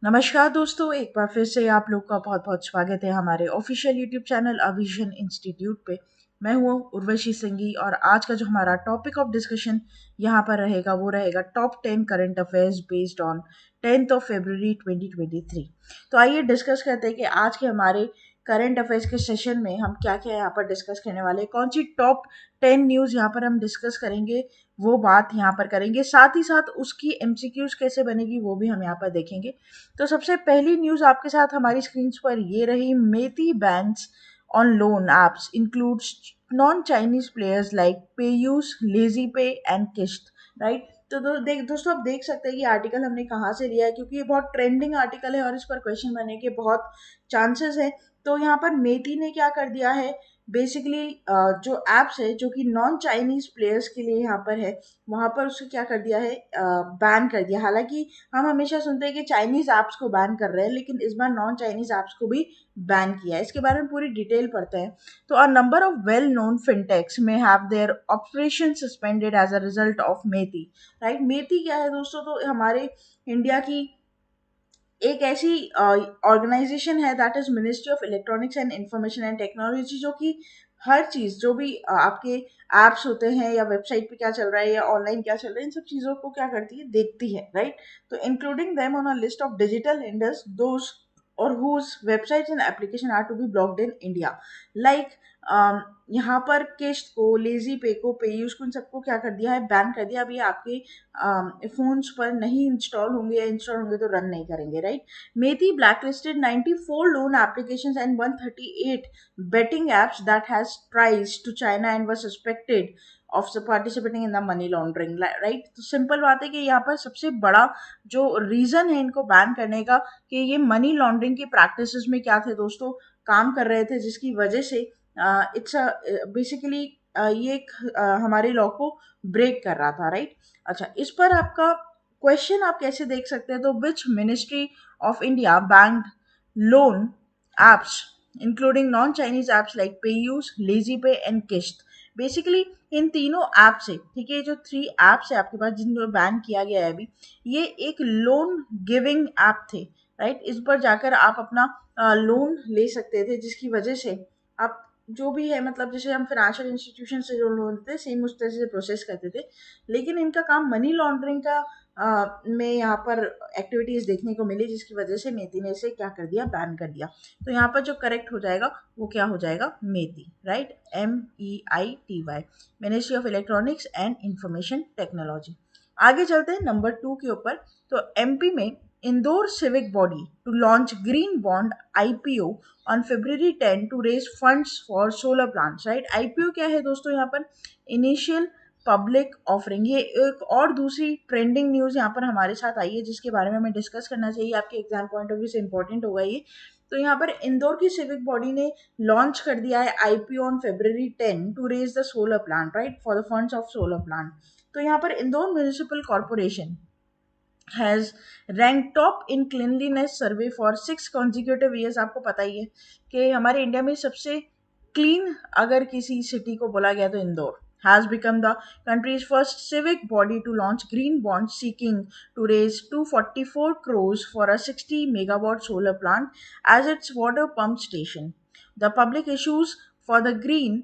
नमस्कार दोस्तों, एक बार फिर से आप लोग का बहुत बहुत स्वागत है हमारे ऑफिशियल यूट्यूब चैनल अविजन इंस्टीट्यूट पे। मैं हूँ उर्वशी सिंघी और आज का जो हमारा टॉपिक ऑफ डिस्कशन यहाँ पर रहेगा वो रहेगा top 10 current affairs based on 10 फरवरी 2023। तो आइए डिस्कस करते हैं कि आज के हमारे करंट अफेयर्स के सेशन में हम क्या क्या यहाँ पर डिस्कस करने वाले हैं, कौन सी टॉप 10 न्यूज़ यहाँ पर हम डिस्कस करेंगे, वो बात यहाँ पर करेंगे। साथ ही साथ उसकी एमसीक्यूज कैसे बनेगी वो भी हम यहाँ पर देखेंगे। तो सबसे पहली न्यूज़ आपके साथ हमारी स्क्रीन पर ये रही, MeitY bans on loan apps includes non Chinese players like PayU's, LazyPay and Kissht. Right, तो दोस्तों आप देख सकते हैं कि आर्टिकल हमने कहाँ से लिया है, क्योंकि ये बहुत ट्रेंडिंग आर्टिकल है और इस पर क्वेश्चन बनने के बहुत चांसेस है। तो यहाँ पर मेती ने क्या कर दिया है, बेसिकली जो एप्स है जो कि नॉन चाइनीज प्लेयर्स के लिए यहाँ पर है, वहाँ पर उसको क्या कर दिया है, बैन कर दिया। हालांकि हम हमेशा सुनते हैं कि चाइनीज ऐप्स को बैन कर रहे हैं, लेकिन इस बार नॉन चाइनीज ऐप्स को भी बैन किया है। इसके बारे में पूरी डिटेल पढ़ते हैं। तो a number of well known fintechs में have their operation suspended as a result of MeitY. Right, MeitY क्या है दोस्तों, तो हमारे इंडिया की एक ऐसी ऑर्गेनाइजेशन है, that is ministry of electronics and information and technology, जो कि हर चीज़ जो भी आपके ऐप्स होते हैं या वेबसाइट पे क्या चल रहा है या ऑनलाइन क्या चल रहा है, इन सब चीज़ों को क्या करती है, देखती है। राइट, तो including them on a list of digital Indus those और whose websites and application are to be blocked in India, like यहाँ पर किश्त को, लेजी पे को, पेयूज को, इन सबको क्या कर दिया है, बैन कर दिया। अब ये आपके फोन्स पर नहीं इंस्टॉल होंगे, या इंस्टॉल होंगे तो रन नहीं करेंगे। Right, Meitei blacklisted 94 loan applications and 138 betting apps that has priced to China and was suspected of participating in the money laundering। Right, तो सिंपल बात है कि यहाँ पर सबसे बड़ा जो रीजन है इनको बैन करने का, कि ये मनी लॉन्ड्रिंग की प्रैक्टिसेस में क्या थे दोस्तों, काम कर रहे थे, जिसकी वजह से इट्स बेसिकली ये एक हमारे लॉ को ब्रेक कर रहा था। राइट, अच्छा, इस पर आपका क्वेश्चन आप कैसे देख सकते हैं, तो which ministry of India banned loan apps including non Chinese apps like PayU's, LazyPay and Kissht. Basically इन तीनों ऐप से, ठीक है, जो 3 ऐप्स है आपके पास जिनको बैन किया गया है अभी, ये एक लोन गिविंग ऐप थे। राइट, इस पर जाकर आप अपना लोन ले सकते थे, जिसकी वजह से आप जो भी है, मतलब जैसे हम फाइनेंशियल इंस्टीट्यूशन से जो लोन लेते सेम उस तरह से प्रोसेस करते थे, लेकिन इनका काम मनी लॉन्ड्रिंग का में यहाँ पर एक्टिविटीज देखने को मिली, जिसकी वजह से मेती ने इसे क्या कर दिया, बैन कर दिया। तो यहाँ पर जो करेक्ट हो जाएगा वो क्या हो जाएगा, MeitY. Right, MEITY, ministry of electronics and information technology. आगे चलते हैं नंबर 2 के ऊपर। तो एमपी में Indore civic body to launch green bond IPO on February 10 to raise funds for solar plants. Right, IPO क्या है दोस्तों, यहाँ पर इनिशियल पब्लिक ऑफरिंग। ये एक और दूसरी ट्रेंडिंग न्यूज़ यहाँ पर हमारे साथ आई है, जिसके बारे में हमें डिस्कस करना चाहिए, आपके एग्जाम पॉइंट ऑफ व्यू से इंपॉर्टेंट होगा ये। तो यहाँ पर इंदौर की सिविक बॉडी ने लॉन्च कर दिया है IPO on February 10 to raise the solar plant, right, for the funds of solar plant. तो यहाँ पर Indore municipal corporation has rank top in cleanliness survey for 6 consecutive years। आपको पता ही है कि हमारे इंडिया में सबसे क्लीन अगर किसी सिटी को बोला गया तो Indore has become the country's first civic body to launch green bond seeking to raise 244 crores for a 60 megawatt solar plant as its water pump station. The public issues for the green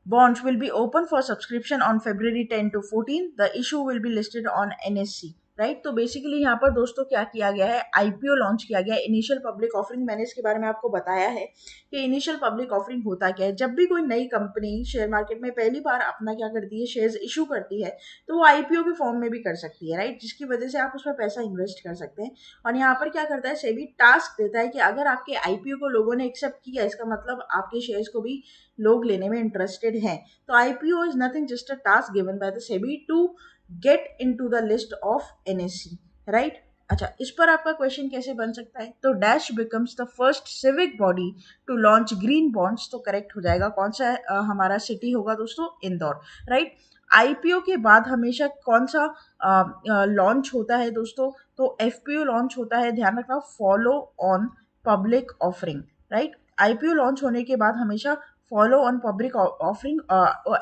bonds will be open for subscription on February 10 to 14. The issue will be listed on NSC। Right, तो basically यहाँ पर दोस्तों क्या किया गया है, IPO launch किया गया है, इनिशियल पब्लिक ऑफरिंग। मैंने इसके बारे में आपको बताया है कि इनिशियल पब्लिक ऑफरिंग होता क्या है। जब भी कोई नई कंपनी शेयर मार्केट में पहली बार अपना क्या करती है, शेयर्स इशू करती है, तो वो IPO के फॉर्म में भी कर सकती है। राइट, जिसकी वजह से आप उसमें पैसा इन्वेस्ट कर सकते हैं। और यहाँ पर क्या करता है, सेबी टास्क देता है कि अगर आपके IPO को लोगों ने एक्सेप्ट किया, इसका मतलब आपके शेयर्स को भी लोग लेने में इंटरेस्टेड हैं। तो IPO is nothing just a task given by the SEBI to get into the list of NSE। Right, अच्छा, इस पर आपका क्वेश्चन कैसे बन सकता है, तो dash becomes the first civic body to launch green bonds. तो करेक्ट हो जाएगा कौन सा हमारा सिटी होगा दोस्तों, इंदौर। राइट, IPO के बाद हमेशा कौन सा लॉन्च होता है दोस्तों, तो FPO लॉन्च होता है। ध्यान रखना, follow on public offering. Right, IPO launch होने के बाद हमेशा follow on public offering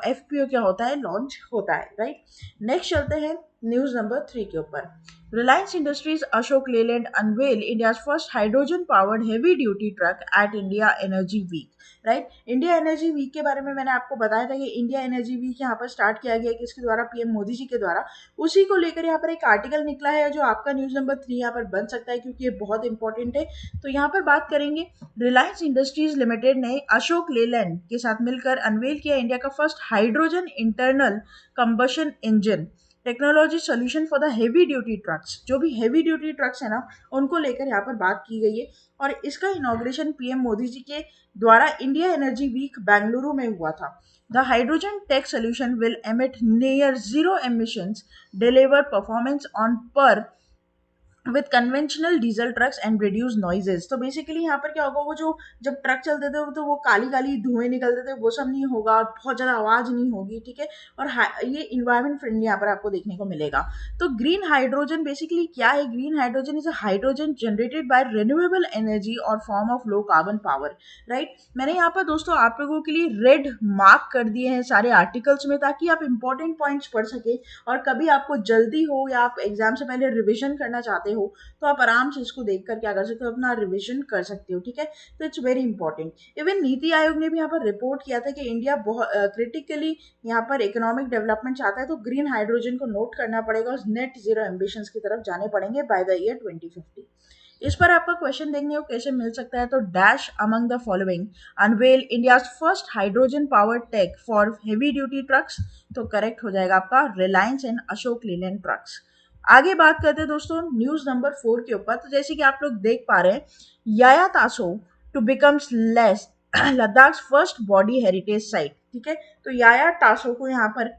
FPO क्या होता है, लॉन्च होता है। राइट, नेक्स्ट चलते हैं न्यूज नंबर 3 के ऊपर। Reliance Industries Ashok Leyland unveil India's first hydrogen-powered heavy-duty truck at India Energy Week. Right, India Energy Week के बारे में मैंने आपको बताया था कि इंडिया एनर्जी वीक यहाँ पर स्टार्ट किया गया है किसके द्वारा, पीएम मोदी जी के द्वारा। उसी को लेकर यहाँ पर एक आर्टिकल निकला है जो आपका न्यूज नंबर 3 यहाँ पर बन सकता है क्योंकि ये बहुत इंपॉर्टेंट है। तो यहाँ पर बात करेंगे, रिलायंस इंडस्ट्रीज लिमिटेड ने अशोक लेलैंड के साथ मिलकर अनवेल किया इंडिया का first hydrogen internal combustion engine technology solution for the heavy duty trucks. जो भी हेवी ड्यूटी ट्रक्स है ना, उनको लेकर यहाँ पर बात की गई है और इसका इनॉग्रेशन पीएम मोदी जी के द्वारा इंडिया एनर्जी वीक बेंगलुरु में हुआ था। The hydrogen tech solution will emit near zero emissions, deliver performance on par with conventional diesel trucks and reduce noises. तो बेसिकली यहाँ पर क्या होगा, वो जो जब ट्रक चलते थे तो वो काली काली धुएं निकलते थे, वो सब नहीं होगा, बहुत ज़्यादा आवाज़ नहीं होगी, ठीक है। और ये इन्वायरमेंट फ्रेंडली यहाँ पर आपको देखने को मिलेगा। तो ग्रीन हाइड्रोजन बेसिकली क्या है? Green hydrogen is a hydrogen generated by renewable energy और form of low carbon power, right. मैंने यहाँ पर दोस्तों आप लोगों के लिए रेड मार्क कर दिए हैं सारे आर्टिकल्स में ताकि आप इंपॉर्टेंट पॉइंट्स पढ़ सके और कभी आपको जल्दी हो या आप एग्जाम से पहले रिविजन करना चाहते हो तो आप आराम से इसको देखकर क्या कर सकते हो, अपना रिवीजन कर सकते हो, ठीक है। तो it's very important. Even NITI Aayog ने भी यहाँ पर रिपोर्ट किया था कि इंडिया बहुत क्रिटिकली यहाँ पर इकोनॉमिक डेवलपमेंट चाहता है तो ग्रीन हाइड्रोजन को नोट करना पड़ेगा और नेट जीरो एम्बिशंस की तरफ जाने पड़ेंगे बाय द ईयर 2050। इस पर आपका क्वेश्चन देखने को कैसे मिल सकता है, तो dash among the following unveil India first hydrogen power tech for heavy duty trucks. तो करेक्ट हो जाएगा आपका रिलायंस एंड अशोक लीलैंड ट्रक्स। आगे बात करते हैं दोस्तों न्यूज नंबर 4 के ऊपर। तो जैसे कि आप लोग देख पा रहे हैं, Yaya Tso to becomes less Ladakh first body heritage site, ठीक है। तो याया तासो को यहाँ पर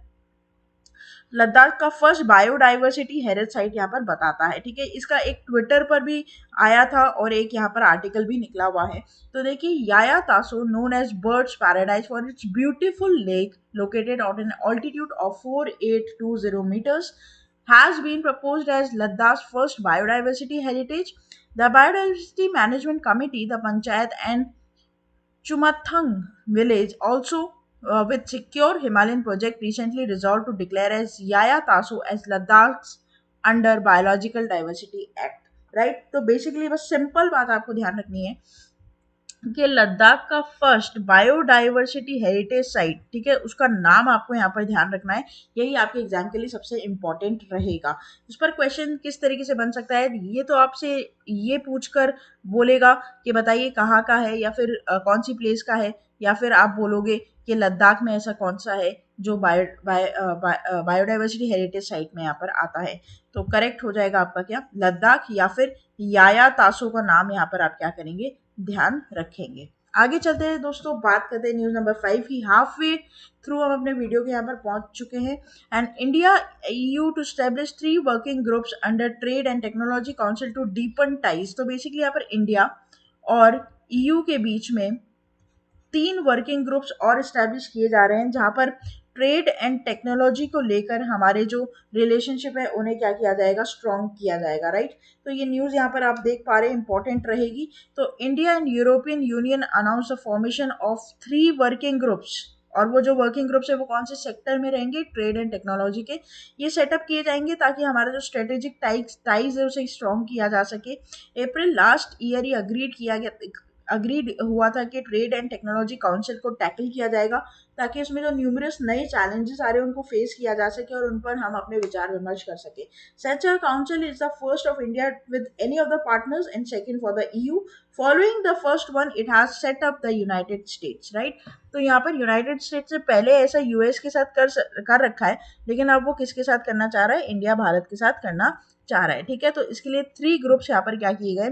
लद्दाख का फर्स्ट बायोडाइवर्सिटी हेरिटेज साइट यहाँ पर बताता है, ठीक है। इसका एक ट्विटर पर भी आया था और एक यहाँ पर आर्टिकल भी निकला हुआ है। तो देखिए, Yaya Tso known as birds paradise for its beautiful lake located on an altitude of 4820 meters has been proposed as Ladakh's first biodiversity heritage. The Biodiversity Management Committee, the Panchayat and Chumathang village, also with Secure Himalayan Project, recently resolved to declare as Yaya Taso as Ladakh's under Biological Diversity Act. Right, तो basically बस simple बात आपको ध्यान रखनी है कि लद्दाख का first biodiversity heritage site, ठीक है, उसका नाम आपको यहाँ पर ध्यान रखना है। यही आपके एग्जाम के लिए सबसे इंपॉर्टेंट रहेगा। उस पर क्वेश्चन किस तरीके से बन सकता है, ये तो आपसे ये पूछकर बोलेगा कि बताइए कहाँ का है या फिर कौन सी प्लेस का है, या फिर आप बोलोगे कि लद्दाख में ऐसा कौन सा है जो बायोडाइवर्सिटी हेरिटेज साइट में यहाँ पर आता है। तो करेक्ट हो जाएगा आपका क्या, लद्दाख, या फिर याया तासो का नाम यहाँ पर आप क्या करेंगे, ध्यान रखेंगे। आगे चलते हैं दोस्तों, बात करते हैं न्यूज नंबर 5 की। हाफ वे थ्रू हम अपने वीडियो के यहाँ पर पहुंच चुके हैं। And India EU to establish 3 working groups under trade and technology council to deepen ties. तो बेसिकली यहाँ पर इंडिया और EU के बीच में 3 वर्किंग ग्रुप्स और इस्टेब्लिश किए जा रहे हैं जहां पर ट्रेड एंड टेक्नोलॉजी को लेकर हमारे जो रिलेशनशिप है उन्हें क्या किया जाएगा, स्ट्रॉन्ग किया जाएगा, राइट। तो ये न्यूज़ यहाँ पर आप देख पा रहे हैं, इंपॉर्टेंट रहेगी। तो India and European union announce the formation of 3 working groups, और वो जो वर्किंग ग्रुप्स है वो कौन से सेक्टर में रहेंगे, ट्रेड एंड टेक्नोलॉजी के। ये सेटअप किए जाएंगे ताकि हमारा जो स्ट्रेटेजिक टाइज है उसे स्ट्रॉन्ग किया जा सके। अप्रैल लास्ट ईयर ही अग्रीड हुआ था कि ट्रेड एंड टेक्नोलॉजी काउंसिल को टैकल किया जाएगा ताकि उसमें जो न्यूमरस नए चैलेंजेस आ रहे हैं उनको फेस किया जा सके और उन पर हम अपने विचार विमर्श कर सके। Such a council is the first of India with any of the partners and second for the EU। Following the first one it has set up the United States, right. तो यहाँ पर यूनाइटेड स्टेट्स से पहले ऐसा US के साथ कर रखा है, लेकिन अब वो किसके साथ करना चाह रहा है, इंडिया भारत के साथ करना चाह रहा है, ठीक है। तो इसके लिए 3 ग्रुप्स यहाँ पर क्या किए गए,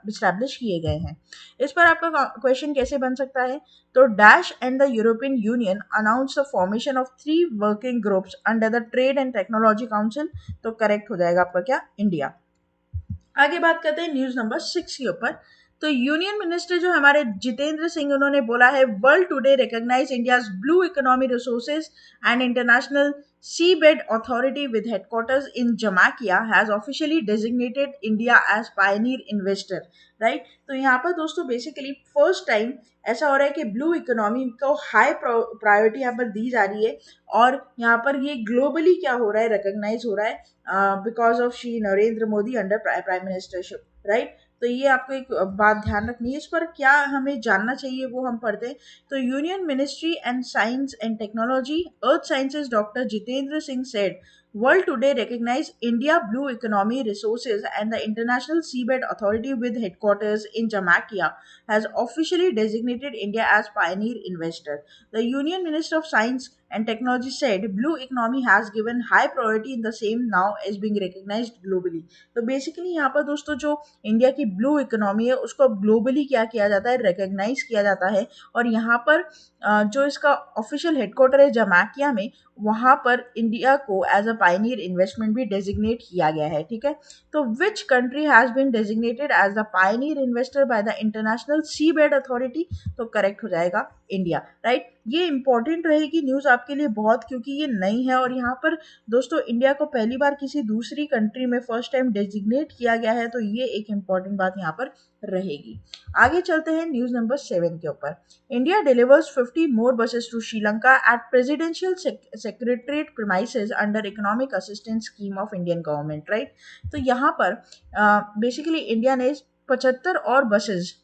इस्टेब्लिश किए गए हैं। इस पर आपका क्वेश्चन कैसे बन सकता है, तो dash and the European union announce the formation of 3 working groups under the trade and technology council. तो करेक्ट हो जाएगा आपका क्या, इंडिया। आगे बात करते हैं न्यूज नंबर 6 के ऊपर। तो यूनियन मिनिस्टर जो हमारे जितेंद्र सिंह, उन्होंने बोला है world today recognize India's blue economy resources and international seabed authority with headquarters in Jamaica has officially designated India as pioneer investor, right? तो यहाँ पर दोस्तों बेसिकली फर्स्ट टाइम ऐसा हो रहा है कि ब्लू इकोनॉमी को हाई प्रायोरिटी यहाँ पर दी जा रही है, और यहाँ पर ये ग्लोबली क्या हो रहा है, रिकॉग्नाइज हो रहा है because of Shri Narendra Modi under prime ministership, right? तो ये आपको एक बात ध्यान रखनी है। इस पर क्या हमें जानना चाहिए वो हम पढ़ते हैं। तो union ministry and science and technology earth sciences doctor Jitendra Singh said World today recognize India Blue Economy Resources and the International Seabed Authority with headquarters in Jamaica has officially designated India as pioneer investor. The Union Minister of Science and Technology said blue economy has given high priority in the same now as being recognized globally. तो basically यहाँ पर दोस्तों जो India की blue economy है उसको globally क्या किया जाता है, रिकॉग्नाइज किया जाता है, और यहाँ पर जो इसका ऑफिशियल हेडक्वार्टर है जमाकिया में, वहाँ पर इंडिया को एज अ पायनियर इन्वेस्टमेंट भी डेजिग्नेट किया गया है, ठीक है। तो which country has been designated as the pioneer investor by the international seabed authority, तो करेक्ट हो जाएगा इंडिया, राइट। ये इंपॉर्टेंट रहेगी न्यूज़ आपके लिए बहुत, क्योंकि ये नई है और यहाँ पर दोस्तों इंडिया को पहली बार किसी दूसरी कंट्री में फर्स्ट टाइम डेजिग्नेट किया गया है, तो ये एक इंपॉर्टेंट बात यहाँ पर रहेगी। आगे चलते हैं न्यूज़ नंबर 7 के ऊपर। India delivers 50 more buses to Sri Lanka at presidential secretariat premises under economic assistance scheme of Indian government, right. तो यहाँ पर बेसिकली इंडिया ने 75 और बसेस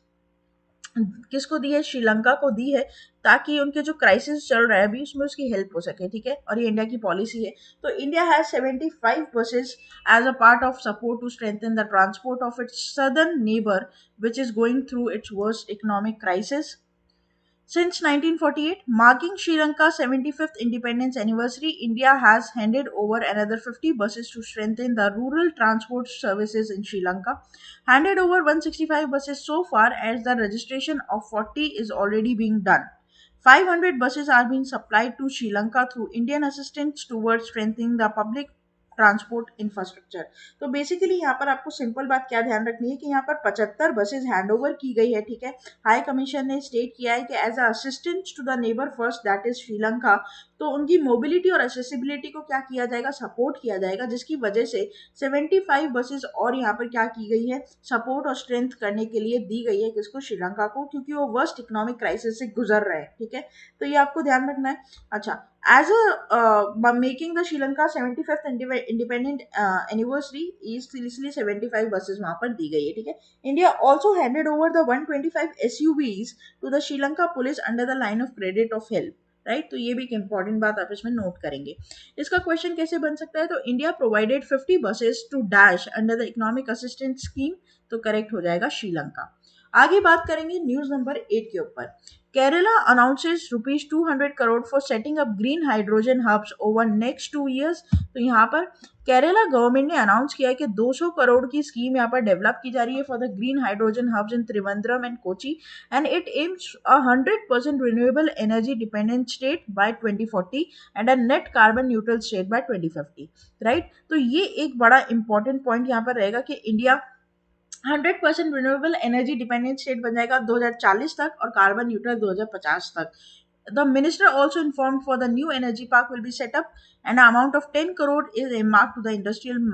किसको दी है, श्रीलंका को दी है, ताकि उनके जो क्राइसिस चल रहा है अभी उसमें उसकी हेल्प हो सके, ठीक है। और ये इंडिया की पॉलिसी है। तो India has 75 buses as a part of support to strengthen the transport of its southern neighbour which is going through its worst economic crisis since 1948, marking Sri Lanka's 75th independence anniversary, India has handed over another 50 buses to strengthen the rural transport services in Sri Lanka. Handed over 165 buses so far, as the registration of 40 is already being done. 500 buses are being supplied to Sri Lanka through Indian assistance towards strengthening the public transport infrastructure. तो basically यहाँ पर आपको simple बात क्या ध्यान रखनी है कि यहाँ पर 75 बसेज हैंडओवर की गई है, ठीक है। हाई कमीशन ने स्टेट किया है कि as a assistance to the neighbour first that is Sri Lanka, तो उनकी मोबिलिटी और एक्सेसिबिलिटी को क्या किया जाएगा, सपोर्ट किया जाएगा, जिसकी वजह से 75 बसेस और यहाँ पर क्या की गई है, सपोर्ट और स्ट्रेंथ करने के लिए दी गई है, किसको, श्रीलंका को, क्योंकि वो वर्स्ट इकोनॉमिक क्राइसिस से गुजर रहे हैं, ठीक है। तो ये आपको ध्यान रखना है। अच्छा, as a making the Sri Lanka 75th independent anniversary इसलिए 75 बसेस वहां पर दी गई है, ठीक है। India also handed over the 125 SUVs to the Sri Lanka police under the line of credit of help, right. तो ये भी एक इंपॉर्टेंट बात आप इसमें नोट करेंगे। इसका क्वेश्चन कैसे बन सकता है, तो India provided 50 buses to dash under the economic assistance scheme, तो करेक्ट हो जाएगा श्रीलंका। आगे बात करेंगे न्यूज नंबर 8 के ऊपर। Kerala announces rupees 200 crore for setting up green hydrogen hubs over next 2 years। तो यहाँ पर केरला गवर्नमेंट ने अनाउंस किया है कि 200 करोड़ की स्कीम यहाँ पर डेवलप की जा रही है for the green hydrogen hubs in Trivandrum and Kochi, and it aims a 100% renewable energy dependent state by 2040 and a net carbon neutral state by 2050, right. तो ये एक बड़ा इंपॉर्टेंट पॉइंट यहाँ पर रहेगा कि India 100% renewable energy dependent state बन जाएगा 2040 तक और कार्बन न्यूट्रल 2050 तक। The minister also informed for the new energy park will be set up and an amount of 10 crore is earmarked to the industrial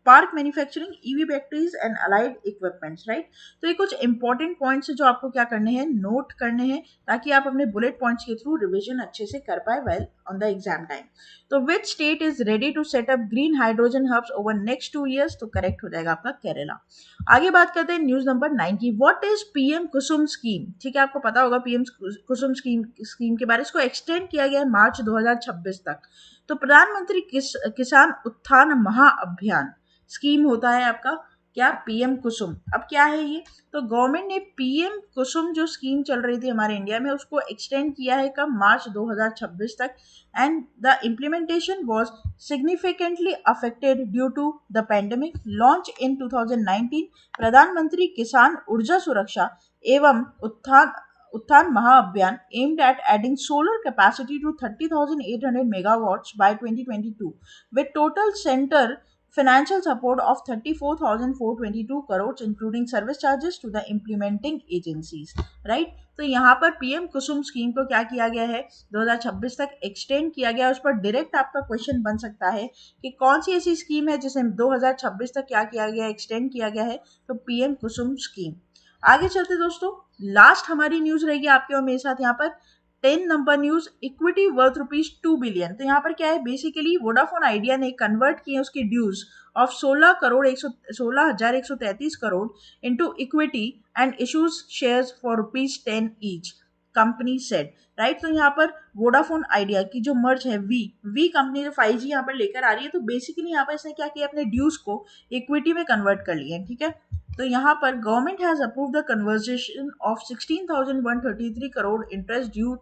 park manufacturing EV batteries and allied equipments, right। तो ये कुछ important points है जो आपको क्या करने हैं, note करने हैं, ताकि आप अपने बुलेट पॉइंट्स के थ्रू रिवीजन अच्छे से कर पाए well on the exam time. तो which state is ready to set up green hydrogen hubs over next 2 years, तो करेक्ट हो जाएगा आपका केरला। आगे बात करते हैं न्यूज नंबर 9 की। What is PM Kusum scheme, ठीक है, आपको पता होगा पीएम कुसुम स्कीम के बारे। इसको एक्सटेंड किया गया है मार्च 2026 तक। तो प्रधानमंत्री किसान उत्थान महाअभियान स्कीम होता है आपका क्या, पीएम कुसुम। अब क्या है ये, तो गवर्नमेंट ने पीएम कुसुम जो स्कीम चल रही थी हमारे इंडिया में उसको एक्सटेंड किया है कब, मार्च 2026 तक, and the implementation was significantly affected due to the pandemic. Launch in 2019, Pradhan Mantri किसान ऊर्जा सुरक्षा एवं उत्थान महाअभियान aimed at adding solar capacity to 30,800 megawatts by 2022 with total center financial support of 34,422 crores including service charges to the implementing agencies, right? तो यहाँ पर PM कुसुम scheme को क्या किया गया है, 2026 तक एक्सटेंड किया गया। उस पर डायरेक्ट आपका क्वेश्चन बन सकता है कि कौन सी ऐसी स्कीम है जिसे 2026 तक क्या किया गया, एक्सटेंड किया गया है, तो पीएम कुसुम स्कीम। आगे चलते दोस्तों, लास्ट हमारी न्यूज रहेगी आपके और मेरे साथ यहाँ पर 10 number news, equity worth ₹2 billion. तो यहाँ पर क्या है, बेसिकली वोडाफोन आइडिया ने कन्वर्ट किए उसकी dues of 16,133 crore into equity and issues shares for ₹10 each, company said, right. तो यहाँ पर वोडाफोन आइडिया की जो मर्ज है वी कंपनी जो 5G यहाँ पर लेकर आ रही है, तो बेसिकली यहाँ पर इसने क्या किया, अपने ड्यूज को इक्विटी में कन्वर्ट कर लिया है, ठीक है। तो यहाँ पर government has approve the conversation of 16,133 crore interest due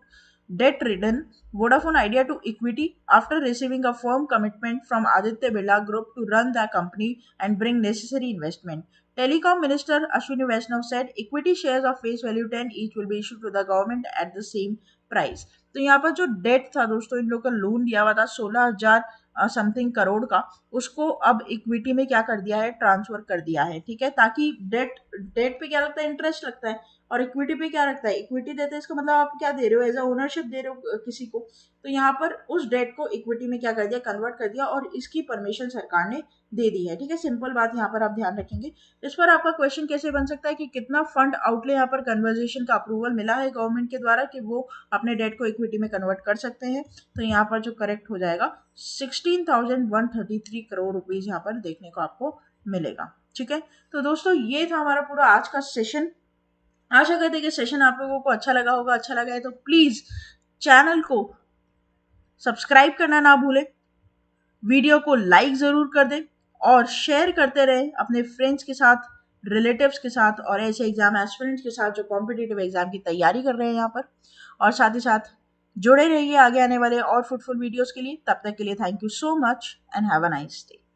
debt ridden Vodafone Idea to equity after receiving a firm commitment from Aditya Birla Group to run the company and bring necessary investment. Telecom Minister Ashwini Vaishnav said equity shares of face value 10 each will be issued to the government at the same price. तो यहाँ पर जो date था दोस्तों, इन लोगों का loan दिया हुआ था 16,000 समथिंग करोड़ का, उसको अब इक्विटी में क्या कर दिया है, ट्रांसफर कर दिया है, ठीक है। ताकि डेट डेट पे क्या लगता है, इंटरेस्ट लगता है, और इक्विटी पे क्या रखता है, इक्विटी देते हैं, इसका मतलब आप क्या दे रहे हो, एज अ ओनरशिप दे रहे हो किसी को। तो यहाँ पर उस डेट को इक्विटी में क्या कर दिया, कन्वर्ट कर दिया, और इसकी परमिशन सरकार ने दे दी है, ठीक है। सिंपल बात यहाँ पर आप ध्यान रखेंगे। इस पर आपका क्वेश्चन कैसे बन सकता है कि कितना फंड आउटले यहाँ पर कन्वर्जेशन का अप्रूवल मिला है गवर्नमेंट के द्वारा कि वो अपने डेट को इक्विटी में कन्वर्ट कर सकते हैं। तो यहाँ पर जो करेक्ट हो जाएगा 16,133 करोड़ रुपीज यहाँ पर देखने को आपको मिलेगा, ठीक है। तो दोस्तों ये था हमारा पूरा आज का सेशन। आशा करते हैं कि सेशन आप लोगों को अच्छा लगा होगा। अच्छा लगा है तो प्लीज चैनल को सब्सक्राइब करना ना भूलें, वीडियो को लाइक जरूर कर दें और शेयर करते रहें अपने फ्रेंड्स के साथ, रिलेटिव्स के साथ और ऐसे एग्जाम एस्पिरेंट्स के साथ जो कॉम्पिटिटिव एग्जाम की तैयारी कर रहे हैं यहाँ पर। और साथ ही साथ जुड़े रहिए आगे आने वाले और फ्रूटफुल वीडियोस के लिए। तब तक के लिए thank you so much and have a nice day.